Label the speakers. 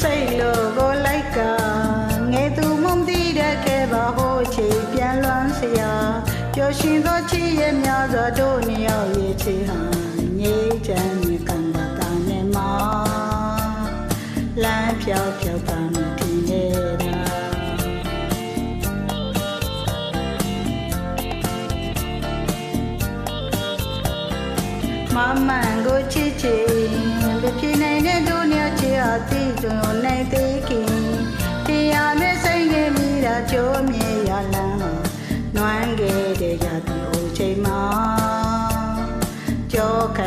Speaker 1: စိတ်လို့ကိုလိုက်ကငယ်သူမုံတီးတဲ့ခဲပါဟိုချေပြန်လွမ်းစရာပျော်ရွှင်သောချစ်ရဲ့များစွာတို့နှစ်ယောက်ရဲ့ချစ်ဟာငြိမ်းချမ်းမြေကံပါတာနဲ့မှာလမ်းဖြောက်ဖြောက်တာမထင်နေတာမမန်ကိုချစ်ချင်ပြပြနိုင်တဲ့တို့နှစ်ယောက်ချစ်ဟာသိကြုံနိုင်သေးခင်တရားနဲ့ဆိုင်ခဲ့မိတာကြိုးမြေရလန်းနွမ်းခဲ့တဲ့ရာသီအိုချိန်မှာကြောခ